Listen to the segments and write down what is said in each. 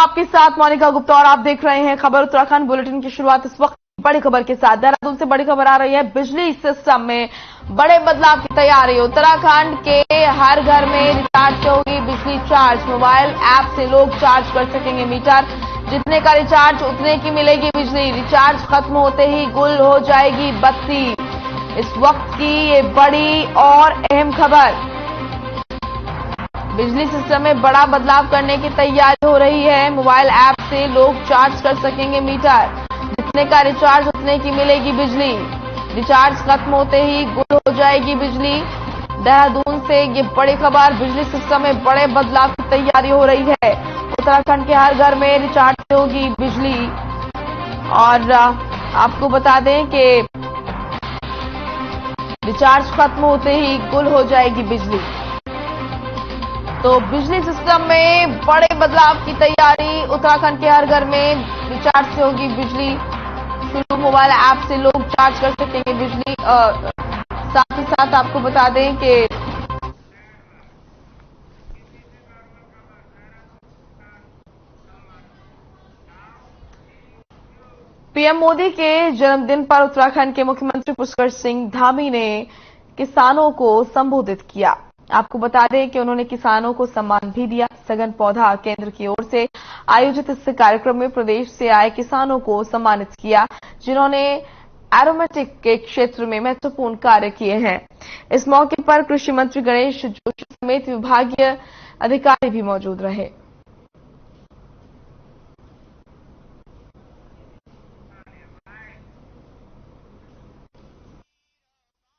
आपके साथ मोनिका गुप्ता और आप देख रहे हैं खबर उत्तराखंड बुलेटिन की शुरुआत इस वक्त बड़ी खबर के साथ। देहरादून से बड़ी खबर आ रही है। बिजली सिस्टम में बड़े बदलाव की तैयारी। उत्तराखंड के हर घर में रिचार्ज से होगी बिजली चार्ज। मोबाइल ऐप से लोग चार्ज कर सकेंगे मीटर। जितने का रिचार्ज उतने की मिलेगी बिजली। रिचार्ज खत्म होते ही गुल हो जाएगी बत्ती। इस वक्त की ये बड़ी और अहम खबर। बिजली सिस्टम में बड़ा बदलाव करने की तैयारी हो रही है। मोबाइल ऐप से लोग चार्ज कर सकेंगे मीटर। जितने का रिचार्ज उतने की मिलेगी बिजली। रिचार्ज खत्म होते ही गुल हो जाएगी बिजली। देहरादून से ये बड़ी खबर। बिजली सिस्टम में बड़े बदलाव की तैयारी हो रही है। उत्तराखंड के हर घर में रिचार्ज से होगी बिजली। और आपको बता दें कि रिचार्ज खत्म होते ही गुल हो जाएगी बिजली। तो बिजली सिस्टम में बड़े बदलाव की तैयारी। उत्तराखंड के हर घर में रिचार्ज से होगी बिजली शुरू। मोबाइल ऐप से लोग चार्ज कर सकेंगे बिजली। साथ ही साथ आपको बता दें कि पीएम मोदी के जन्मदिन पर उत्तराखंड के मुख्यमंत्री पुष्कर सिंह धामी ने किसानों को संबोधित किया। आपको बता दें कि उन्होंने किसानों को सम्मान भी दिया। सघन पौधा केंद्र की ओर से आयोजित इस कार्यक्रम में प्रदेश से आए किसानों को सम्मानित किया, जिन्होंने एरोमेटिक के क्षेत्र में महत्वपूर्ण कार्य किए हैं। इस मौके पर कृषि मंत्री गणेश जोशी समेत विभागीय अधिकारी भी मौजूद रहे।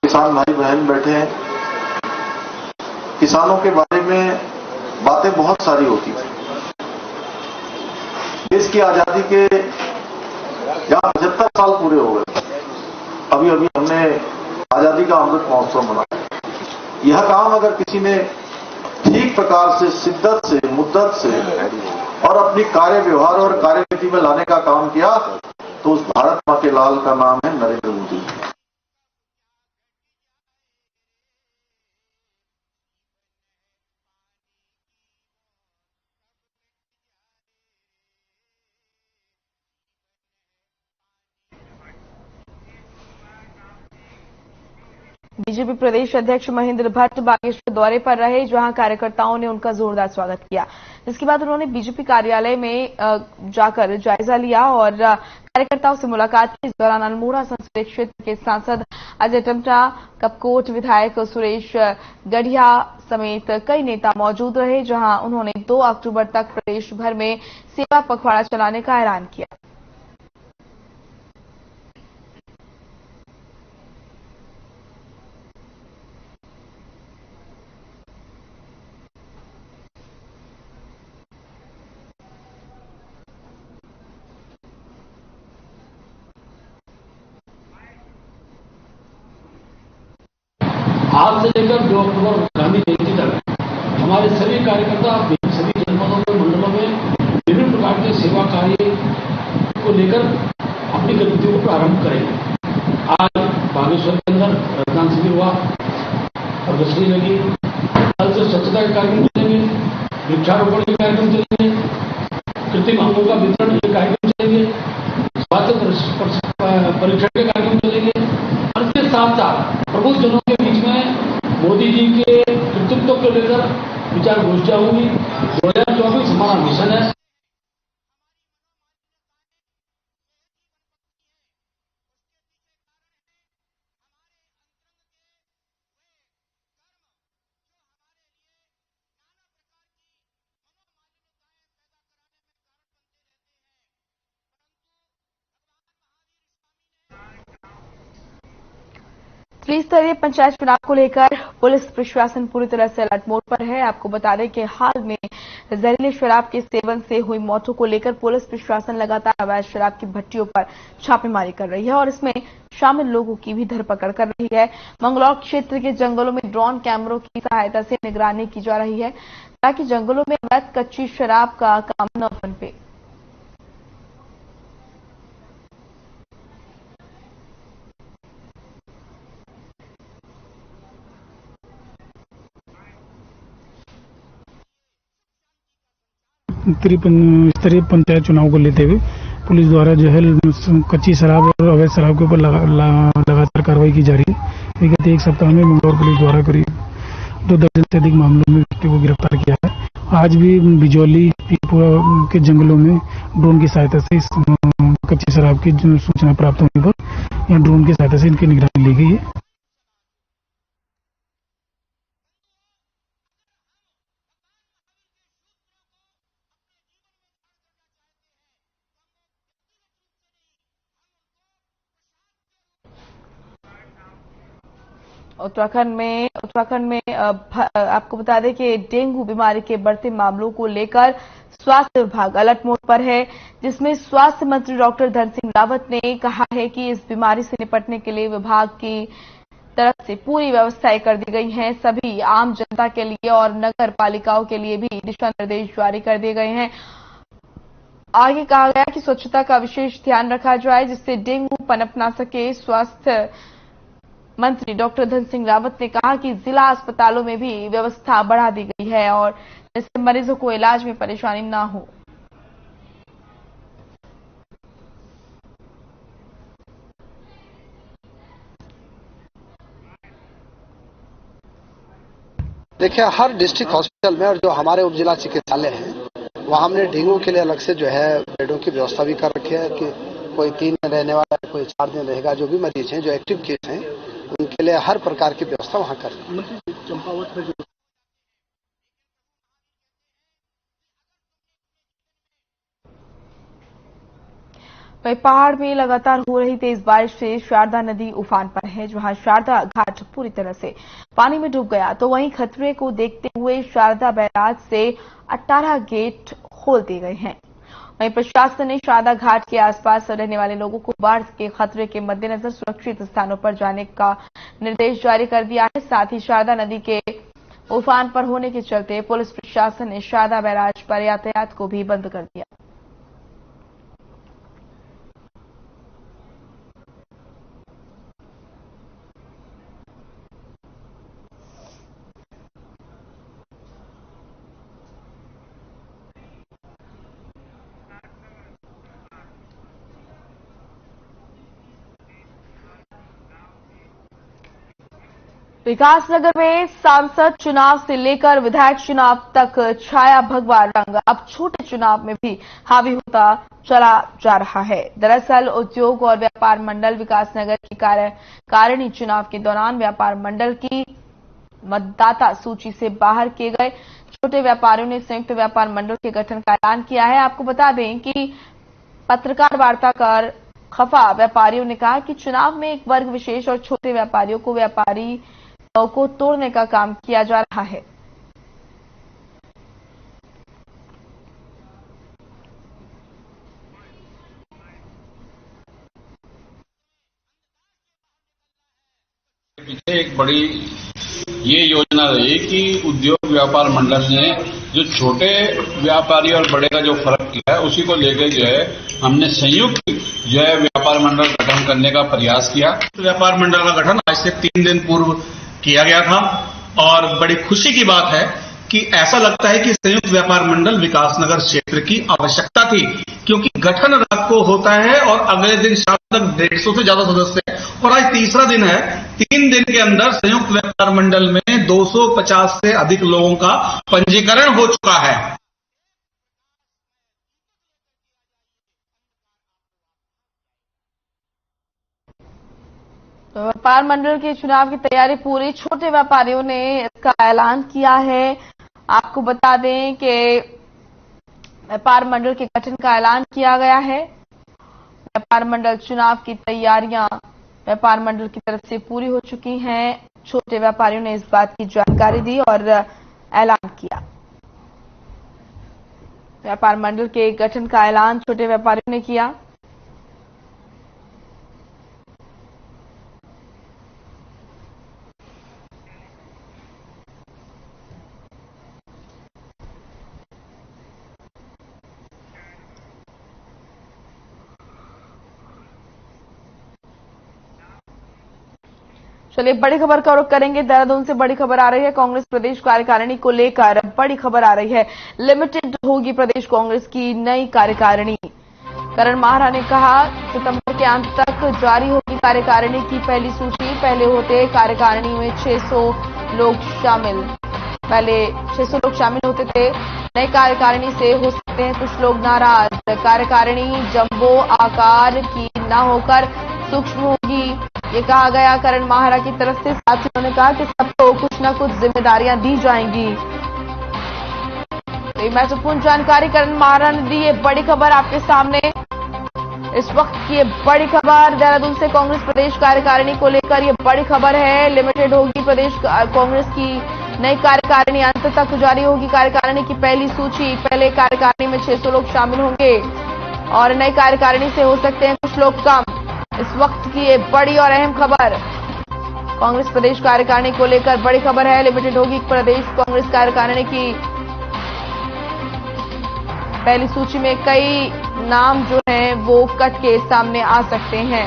किसान भाई बहन बैठे हैं। किसानों के बारे में बातें बहुत सारी होती थी। देश की आजादी के जहां 75 साल पूरे हो गए, अभी अभी हमने आजादी का अमृत महोत्सव मनाया। यह काम अगर किसी ने ठीक प्रकार से, शिद्दत से, मुद्दत से और अपनी कार्य व्यवहार और कार्यनीति में लाने का काम किया, तो उस भारत मां के लाल का नाम है नरेंद्र मोदी। बीजेपी प्रदेश अध्यक्ष महेंद्र भट्ट बागेश्वर दौरे पर रहे, जहां कार्यकर्ताओं ने उनका जोरदार स्वागत किया। जिसके बाद उन्होंने बीजेपी कार्यालय में जाकर जायजा लिया और कार्यकर्ताओं से मुलाकात की। इस दौरान अल्मोड़ा संसदीय क्षेत्र के सांसद अजय टम्टा, कपकोट विधायक सुरेश गढ़िया समेत कई नेता मौजूद रहे, जहां उन्होंने 2 अक्टूबर तक प्रदेश भर में सेवा पखवाड़ा चलाने का ऐलान किया। आज से लेकर 2 अक्टूबर गांधी जयंती तक हमारे सभी कार्यकर्ता सभी जनपदों में, मंडलों में विभिन्न प्रकार के सेवा कार्य को लेकर अपनी गतिविधियों को प्रारंभ करेंगे। आज बागेश्वर के अंदर रक्तदान शिविर हुआ, प्रदर्शनी लगी। कल से स्वच्छता के कार्यक्रम चलेंगे, वृक्षारोपण के कार्यक्रम चलेंगे, कृत्रिम अंगों का वितरण के कार्यक्रम चलेंगे, स्वास्थ्य परीक्षण के कार्यक्रम चलेंगे। और इसके साथ साथ प्रबुद्ध जनों के बीच में मोदी जी के कृतित्व को लेकर विचार गोष्ठियां होंगी। 2024 हमारा मिशन है। त्रिस्तरीय पंचायत चुनाव को लेकर पुलिस प्रशासन पूरी तरह से अलर्ट मोड पर है। आपको बता दें कि हाल में जहरीले शराब के सेवन से हुई मौतों को लेकर पुलिस प्रशासन लगातार अवैध शराब की भट्टियों पर छापेमारी कर रही है और इसमें शामिल लोगों की भी धरपकड़ कर रही है। मंगलौर क्षेत्र के जंगलों में ड्रोन कैमरों की सहायता से निगरानी की जा रही है, ताकि जंगलों में अवैध कच्ची शराब का काम न पनपे। स्तरीय पंचायत चुनाव को लेते हुए पुलिस द्वारा जो है कच्ची शराब और अवैध शराब के ऊपर लगातार कार्रवाई की जा रही है। विगत एक सप्ताह में मंगलौर पुलिस द्वारा करीब 2 दर्जन से अधिक मामलों में व्यक्ति को गिरफ्तार किया है। आज भी बिजौली पीपुरा के जंगलों में ड्रोन की सहायता से इस कच्ची शराब की सूचना प्राप्त होने पर यहाँ ड्रोन की सहायता से इनकी निगरानी ली गई है। उत्तराखंड में आपको बता दें कि डेंगू बीमारी के बढ़ते मामलों को लेकर स्वास्थ्य विभाग अलर्ट मोड पर है, जिसमें स्वास्थ्य मंत्री डॉक्टर धन सिंह रावत ने कहा है कि इस बीमारी से निपटने के लिए विभाग की तरफ से पूरी व्यवस्थाएं कर दी गई हैं। सभी आम जनता के लिए और नगर पालिकाओं के लिए भी दिशा निर्देश जारी कर दिए गए हैं। आगे कहा गया कि स्वच्छता का विशेष ध्यान रखा जाए जिससे डेंगू पनप ना सके। स्वास्थ्य मंत्री डॉक्टर धन सिंह रावत ने कहा कि जिला अस्पतालों में भी व्यवस्था बढ़ा दी गई है और जिससे मरीजों को इलाज में परेशानी ना हो। देखिए, हर डिस्ट्रिक्ट हॉस्पिटल में और जो हमारे उप जिला चिकित्सालय हैं वहां हमने डेंगू के लिए अलग से जो है बेडों की व्यवस्था भी कर रखी है कि कोई 3 दिन रहने वाला है, कोई 4 दिन रहेगा। जो भी मरीज हैं, जो एक्टिव केस हैं, उनके लिए हर प्रकार की व्यवस्था वहां कर रही है। चंपावत में वहीं पहाड़ में लगातार हो रही तेज बारिश से शारदा नदी उफान पर है, जहां शारदा घाट पूरी तरह से पानी में डूब गया। तो वहीं खतरे को देखते हुए शारदा बैराज से 18 गेट खोल दिए गए हैं। वहीं प्रशासन ने शारदा घाट के आसपास रहने वाले लोगों को बाढ़ के खतरे के मद्देनजर सुरक्षित स्थानों पर जाने का निर्देश जारी कर दिया है। साथ ही शारदा नदी के उफान पर होने के चलते पुलिस प्रशासन ने शारदा बैराज पर यातायात को भी बंद कर दिया। विकासनगर में सांसद चुनाव से लेकर विधायक चुनाव तक छाया भगवा रंग अब छोटे चुनाव में भी हावी होता चला जा रहा है। दरअसल उद्योग और व्यापार मंडल विकासनगर की कार्यकारिणी चुनाव के दौरान व्यापार मंडल की मतदाता सूची से बाहर किए गए छोटे व्यापारियों ने संयुक्त व्यापार मंडल के गठन का ऐलान किया है। आपको बता दें कि पत्रकार वार्ता कर खफा व्यापारियों ने कहा कि चुनाव में एक वर्ग विशेष और छोटे व्यापारियों को व्यापारी को तोड़ने का काम किया जा रहा है। पीछे एक बड़ी ये योजना रही कि उद्योग व्यापार मंडल ने जो छोटे व्यापारी और बड़े का जो फर्क किया है उसी को लेकर जो है हमने संयुक्त जो है व्यापार मंडल गठन करने का प्रयास किया। व्यापार मंडल का गठन आज से 3 दिन पूर्व किया गया था और बड़ी खुशी की बात है कि ऐसा लगता है कि संयुक्त व्यापार मंडल विकासनगर क्षेत्र की आवश्यकता थी, क्योंकि गठन रात को होता है और अगले दिन शाम तक 150 से ज्यादा सदस्य हैं और आज तीसरा दिन है। 3 दिन के अंदर संयुक्त व्यापार मंडल में 250 से अधिक लोगों का पंजीकरण हो चुका है। तो व्यापार मंडल के चुनाव की तैयारी पूरी, छोटे व्यापारियों ने इसका ऐलान किया है। आपको बता दें कि व्यापार मंडल के गठन का ऐलान किया गया है। व्यापार मंडल चुनाव की तैयारियां व्यापार मंडल की तरफ से पूरी हो चुकी हैं। छोटे व्यापारियों ने इस बात की जानकारी दी और ऐलान किया। व्यापार मंडल के गठन का ऐलान छोटे व्यापारियों ने किया। चलिए बड़ी खबर का रुख करेंगे। देहरादून से बड़ी खबर आ रही है। कांग्रेस प्रदेश कार्यकारिणी को लेकर बड़ी खबर आ रही है। लिमिटेड होगी प्रदेश कांग्रेस की नई कार्यकारिणी। करण माहरा ने कहा सितंबर के अंत तक जारी होगी कार्यकारिणी की पहली सूची। पहले होते कार्यकारिणी में 600 लोग शामिल। पहले 600 लोग शामिल होते थे। नई कार्यकारिणी से हो सकते हैं कुछ लोग नाराज। कार्यकारिणी जंबो आकार की न होकर सूक्ष्म होगी, ये कहा गया करण माहरा की तरफ से। साथ ही उन्होंने कहा कि सबको कुछ न कुछ जिम्मेदारियां दी जाएंगी। तो महत्वपूर्ण जानकारी करण माहरा ने दी। ये बड़ी खबर आपके सामने इस वक्त की। ये बड़ी खबर देहरादून से कांग्रेस प्रदेश कार्यकारिणी को लेकर ये बड़ी खबर है। लिमिटेड होगी प्रदेश कांग्रेस की नई कार्यकारिणी। अंत तक जारी होगी कार्यकारिणी की पहली सूची। पहले कार्यकारिणी में 600 लोग शामिल होंगे और नई कार्यकारिणी से हो सकते हैं कुछ लोग कम। इस वक्त की ये बड़ी और अहम खबर कांग्रेस प्रदेश कार्यकारिणी को लेकर बड़ी खबर है। लिमिटेड होगी प्रदेश कांग्रेस कार्यकारिणी की पहली सूची में कई नाम जो हैं वो कट के सामने आ सकते हैं।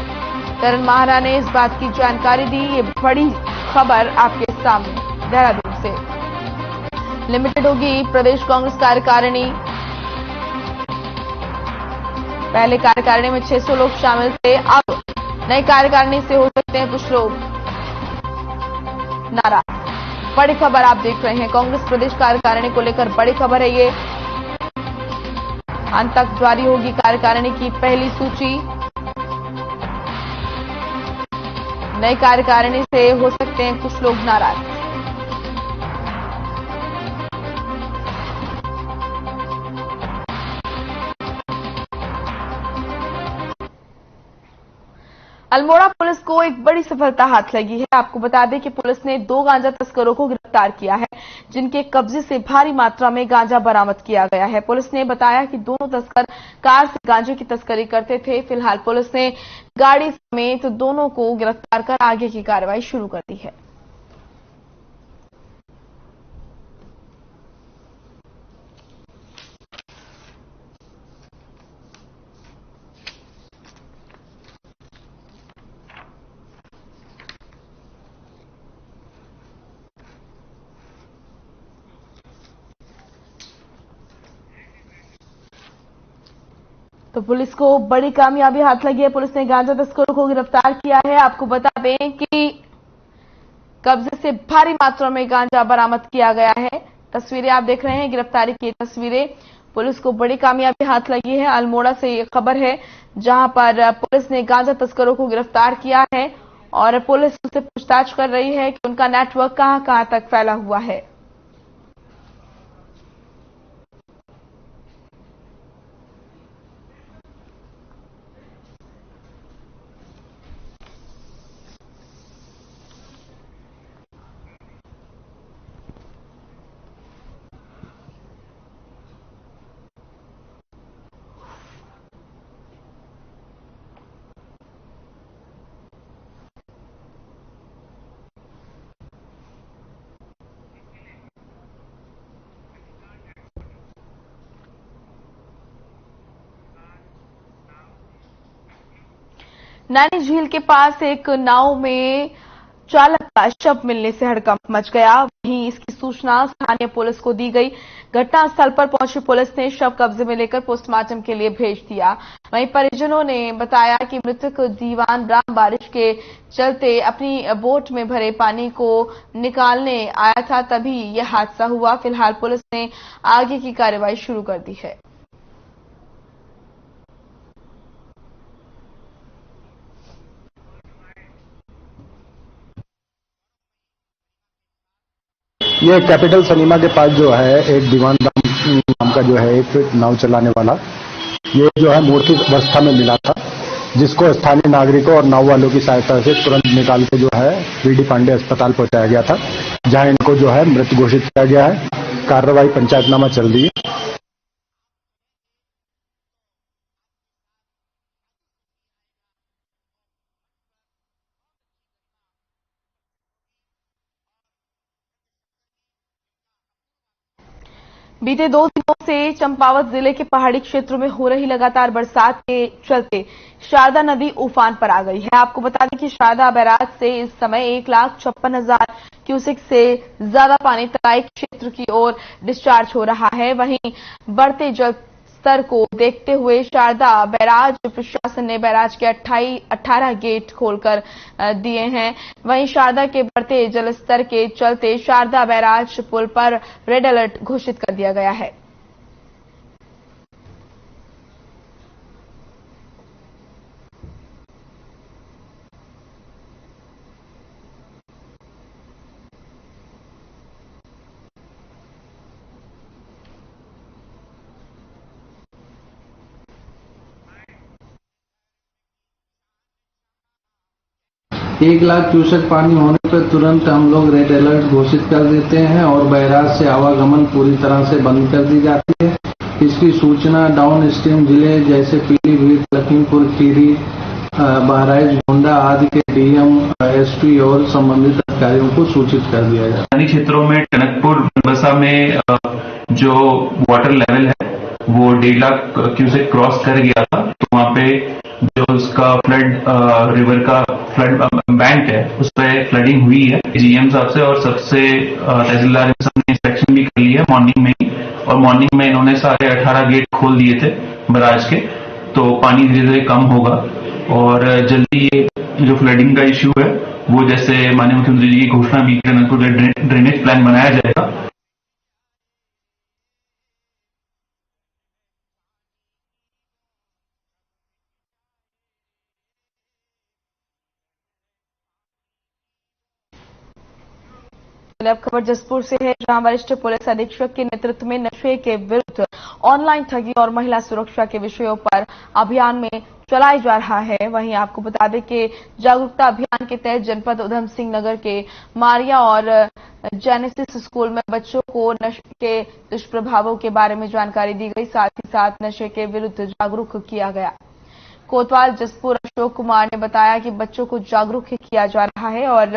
करण माहरा ने इस बात की जानकारी दी। ये बड़ी खबर आपके सामने देहरादून से। लिमिटेड होगी प्रदेश कांग्रेस कार्यकारिणी। पहले कार्यकारिणी में 600 लोग शामिल थे। अब नई कार्यकारिणी से हो सकते हैं कुछ लोग नाराज। बड़ी खबर आप देख रहे हैं। कांग्रेस प्रदेश कार्यकारिणी को लेकर बड़ी खबर है ये। अंत तक जारी होगी कार्यकारिणी की पहली सूची। नई कार्यकारिणी से हो सकते हैं कुछ लोग नाराज। अल्मोड़ा पुलिस को एक बड़ी सफलता हाथ लगी है। आपको बता दें कि पुलिस ने 2 गांजा तस्करों को गिरफ्तार किया है, जिनके कब्जे से भारी मात्रा में गांजा बरामद किया गया है। पुलिस ने बताया कि दोनों तस्कर कार से गांजे की तस्करी करते थे। फिलहाल पुलिस ने गाड़ी समेत दोनों को गिरफ्तार कर आगे की कार्रवाई शुरू कर दी है। तो पुलिस को बड़ी कामयाबी हाथ लगी है। पुलिस ने गांजा तस्करों को गिरफ्तार किया है। आपको बता दें कि कब्जे से भारी मात्रा में गांजा बरामद किया गया है। तस्वीरें आप देख रहे हैं, गिरफ्तारी की तस्वीरें। पुलिस को बड़ी कामयाबी हाथ लगी है। अल्मोड़ा से ये खबर है, जहां पर पुलिस ने गांजा तस्करों को गिरफ्तार किया है और पुलिस उनसे पूछताछ कर रही है कि उनका नेटवर्क कहां तक फैला हुआ है। नैनी झील के पास एक नाव में चालक का शव मिलने से हड़कंप मच गया। वहीं इसकी सूचना स्थानीय पुलिस को दी गई। घटनास्थल पर पहुंची पुलिस ने शव कब्जे में लेकर पोस्टमार्टम के लिए भेज दिया। वहीं परिजनों ने बताया कि मृतक दीवान राम बारिश के चलते अपनी बोट में भरे पानी को निकालने आया था, तभी यह हादसा हुआ। फिलहाल पुलिस ने आगे की कार्रवाई शुरू कर दी है। ये कैपिटल सिनेमा के पास जो है एक दीवान राम नाम का जो है एक नाव चलाने वाला, ये जो है मूर्ति अवस्था में मिला था, जिसको स्थानीय नागरिकों और नाव वालों की सहायता से तुरंत निकाल के जो है वीडी पांडे अस्पताल पहुंचाया गया था, जहां इनको जो है मृत घोषित किया गया है। कार्रवाई पंचायतनामा चल रही है। बीते 2 दिनों से चंपावत जिले के पहाड़ी क्षेत्रों में हो रही लगातार बरसात के चलते शारदा नदी उफान पर आ गई है। आपको बता दें कि शारदा बैराज से इस समय 1,56,000 क्यूसेक से ज्यादा पानी तराई क्षेत्र की ओर डिस्चार्ज हो रहा है। वहीं बढ़ते जल स्तर को देखते हुए शारदा बैराज प्रशासन ने बैराज के 18 गेट खोलकर दिए हैं। वहीं शारदा के बढ़ते जलस्तर के चलते शारदा बैराज पुल पर रेड अलर्ट घोषित कर दिया गया है। एक लाख क्यूसेक पानी होने पर तुरंत हम लोग रेड अलर्ट घोषित कर देते हैं और बैराज से आवागमन पूरी तरह से बंद कर दी जाती है। इसकी सूचना डाउन स्ट्रीम जिले जैसे पीलीभीत, लखीमपुर खीरी, बहराइच, गोंडा आदि के डीएम, एसपी और संबंधित अधिकारियों को सूचित कर दिया जाए। अन्य क्षेत्रों में टनकपुर, बनबसा में जो वाटर लेवल है वो 1.5 लाख क्यूसेक क्रॉस कर गया था, तो वहाँ पे जो उसका फ्लड रिवर का फ्लड बैंक है उस पर फ्लडिंग हुई है। जीएम साहब से और सबसे तहसीलदार ने इंस्पेक्शन भी कर लिया मॉर्निंग में ही, और मॉर्निंग में इन्होंने सारे 18 गेट खोल दिए थे बराज के, तो पानी धीरे धीरे कम होगा और जल्दी ये जो फ्लडिंग का इश्यू है वो जैसे माननीय मुख्यमंत्री जी की घोषणा भी ड्रेनेज प्लान बनाया जाएगा। अब खबर जसपुर से है, जहां वरिष्ठ पुलिस अधीक्षक के नेतृत्व में नशे के विरुद्ध ऑनलाइन ठगी और महिला सुरक्षा के विषयों पर अभियान में चलाया जा रहा है। वहीं आपको बता दें कि जागरूकता अभियान के तहत जनपद उधम सिंह नगर के मारिया और जेनेसिस स्कूल में बच्चों को नशे के दुष्प्रभावों के बारे में जानकारी दी गई, साथ ही साथ नशे के विरुद्ध जागरूक किया गया। कोतवाल जसपुर अशोक कुमार ने बताया कि बच्चों को जागरूक किया जा रहा है और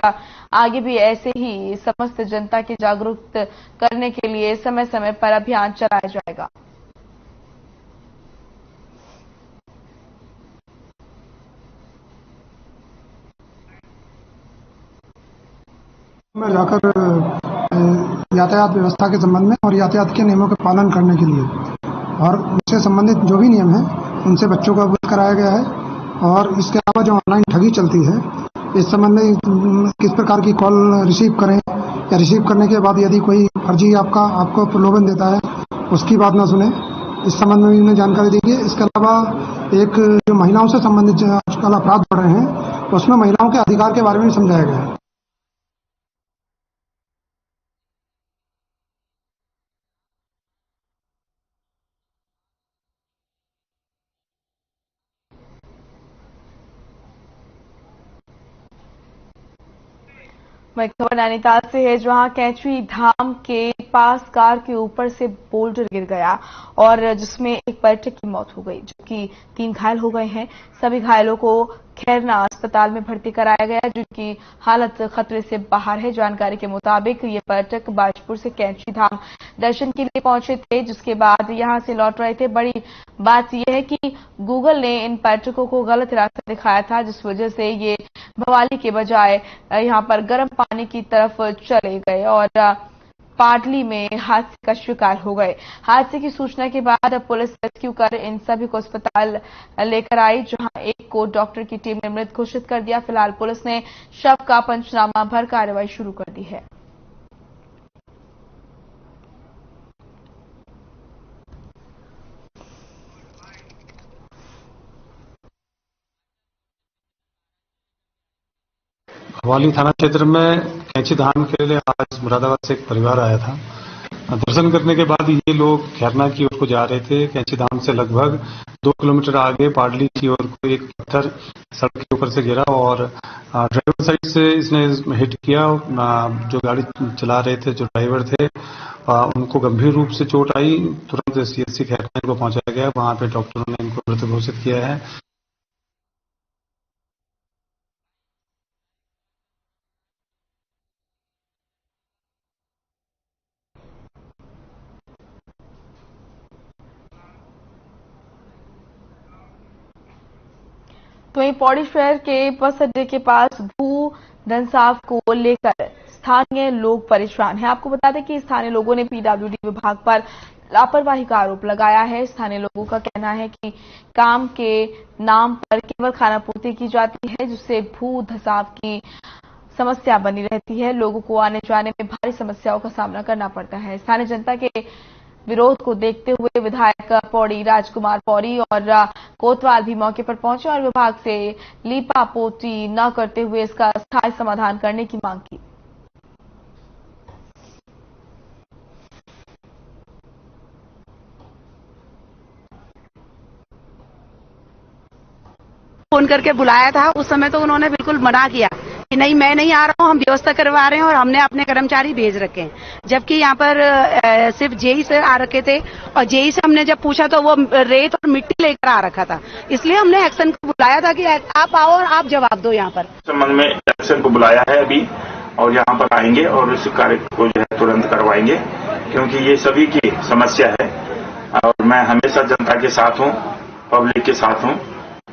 आगे भी ऐसे ही समस्त जनता की जागरूक करने के लिए समय समय पर अभियान चलाया जाएगा। में जाकर यातायात व्यवस्था के संबंध में और यातायात के नियमों के पालन करने के लिए और उससे संबंधित जो भी नियम है उनसे बच्चों को अवगत कराया गया है। और इसके अलावा जो ऑनलाइन ठगी चलती है इस संबंध में किस प्रकार की कॉल रिसीव करें या रिसीव करने के बाद यदि कोई फर्जी आपको प्रलोभन देता है उसकी बात ना सुने, इस संबंध में भी उन्हें जानकारी दी गई। इसके अलावा एक जो महिलाओं से संबंधित आजकल अपराध बढ़ रहे हैं उसमें महिलाओं के अधिकार के बारे में समझाया गया है। वहीं खबर नैनीताल से है, जहां कैंची धाम के पास कार के ऊपर से बोल्डर गिर गया और जिसमें एक पर्यटक की मौत हो गई, जबकि 3 घायल हो गए हैं। सभी घायलों को खैरना अस्पताल में भर्ती कराया गया, जिनकी हालत खतरे से बाहर है। जानकारी के मुताबिक ये पर्यटक बाजपुर से कैंची धाम दर्शन के लिए पहुंचे थे, जिसके बाद यहां से लौट रहे थे। बड़ी बात यह है कि गूगल ने इन पर्यटकों को गलत रास्ता दिखाया था, जिस वजह से ये भवाली के बजाय यहां पर गर्म पानी की तरफ चले गए और पाटली में हादसे का शिकार हो गए। हादसे की सूचना के बाद पुलिस रेस्क्यू कर इन सभी को अस्पताल लेकर आई, जहां एक को डॉक्टर की टीम ने मृत घोषित कर दिया। फिलहाल पुलिस ने शव का पंचनामा भर कार्रवाई शुरू कर दी है। भवाली थाना क्षेत्र में कैंची धाम के लिए आज मुरादाबाद से एक परिवार आया था। दर्शन करने के बाद ये लोग खैरना की ओर को जा रहे थे। कैंची धाम से लगभग 2 किलोमीटर आगे पाडली की ओर को एक पत्थर सड़क के ऊपर से गिरा और ड्राइवर साइड से इसने हिट किया। जो गाड़ी चला रहे थे, जो ड्राइवर थे, उनको गंभीर रूप से चोट आई। तुरंत सीएचसी खैरना को पहुंचाया गया। वहां पे डॉक्टरों ने इनको मृत घोषित किया है। तो वहीं पौड़ी शहर के बस अड्डे के पास भू धनसाफ को लेकर स्थानीय लोग परेशान हैं। आपको बता दें कि स्थानीय लोगों ने पीडब्ल्यूडी विभाग पर लापरवाही का आरोप लगाया है। स्थानीय लोगों का कहना है कि काम के नाम पर केवल खानापूर्ति की जाती है, जिससे भू धसाव की समस्या बनी रहती है। लोगों को आने जाने में भारी समस्याओं का सामना करना पड़ता है। स्थानीय जनता के विरोध को देखते हुए विधायक पौड़ी राजकुमार पौड़ी और कोतवाल भी मौके पर पहुंचे और विभाग से लीपापोती न करते हुए इसका स्थायी समाधान करने की मांग की। फोन करके बुलाया था, उस समय तो उन्होंने बिल्कुल मना किया कि नहीं, मैं नहीं आ रहा हूं, हम व्यवस्था करवा रहे हैं और हमने अपने कर्मचारी भेज रखे हैं। जबकि यहाँ पर सिर्फ जेई से आ रखे थे और जेई से हमने जब पूछा तो वो रेत और मिट्टी लेकर आ रखा था। इसलिए हमने एक्शन को बुलाया था कि आप आओ और आप जवाब दो। यहाँ पर संबंध में एक्शन को बुलाया है अभी और यहाँ पर आएंगे और इस कार्य को जो है तुरंत करवाएंगे, क्योंकि ये सभी की समस्या है और मैं हमेशा जनता के साथ हूँ, पब्लिक के साथ हूँ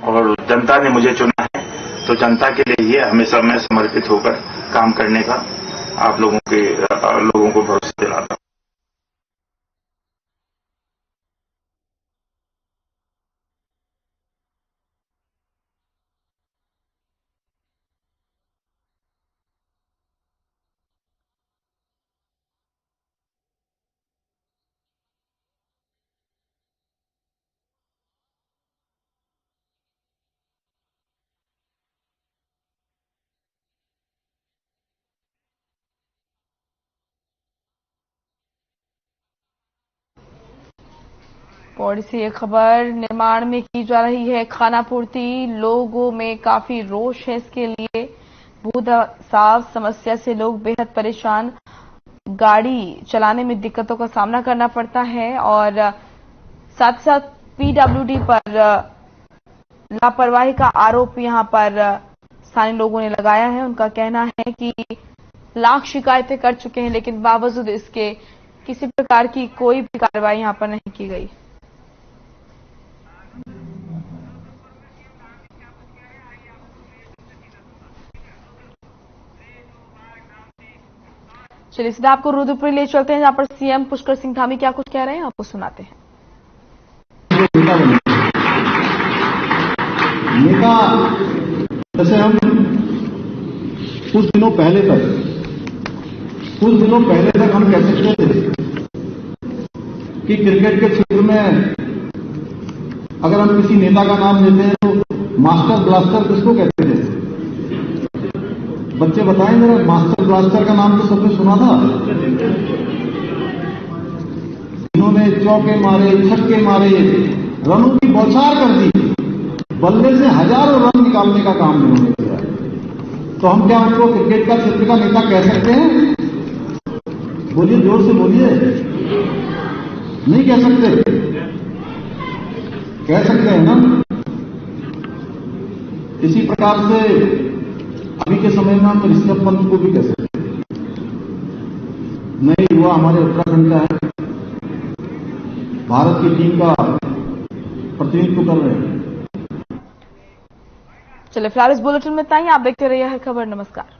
और जनता ने मुझे चुना है, तो जनता के लिए ही हमेशा मैं समर्पित होकर काम करने का आप लोगों को भरोसा दिलाता हूं। पौड़ी से ये खबर, निर्माण में की जा रही है खानापूर्ति, लोगों में काफी रोष है इसके लिए। भू धसाव समस्या से लोग बेहद परेशान, गाड़ी चलाने में दिक्कतों का सामना करना पड़ता है और साथ साथ पीडब्ल्यूडी पर लापरवाही का आरोप यहां पर स्थानीय लोगों ने लगाया है। उनका कहना है कि लाख शिकायतें कर चुके हैं, लेकिन बावजूद इसके किसी प्रकार की कोई भी कार्रवाई यहां पर नहीं की गई। चलिए सीधा आपको रुद्रपुरी ले चलते हैं, जहां पर सीएम पुष्कर सिंह धामी क्या कुछ कह रहे हैं आपको सुनाते हैं। नेता जैसे हम कुछ दिनों पहले तक हम कह सकते थे कि क्रिकेट के क्षेत्र में अगर हम किसी नेता का नाम लेते हैं तो मास्टर ब्लास्टर किसको कहते थे? बच्चे बताएं मेरा, मास्टर ब्लास्टर का नाम तो सबने सुना था। इन्होंने चौके मारे, छक्के मारे, रनों की बौछार कर दी, बल्ले से हजारों रन निकालने का काम इन्होंने किया। तो हम क्या उनको क्रिकेट का क्षेत्र का नेता कह सकते हैं? बोलिए, जोर से बोलिए। नहीं कह सकते? कह सकते हैं ना। इसी प्रकार से अभी के समय में हम ऋषभ पंत को भी कह सकते हैं। नए युवा हमारे उत्तराखंड का है, भारत की टीम का प्रतिनिधित्व कर रहे हैं। चलिए फिलहाल इस बुलेटिन में इतना ही। आप देखते रहिए हर खबर। नमस्कार।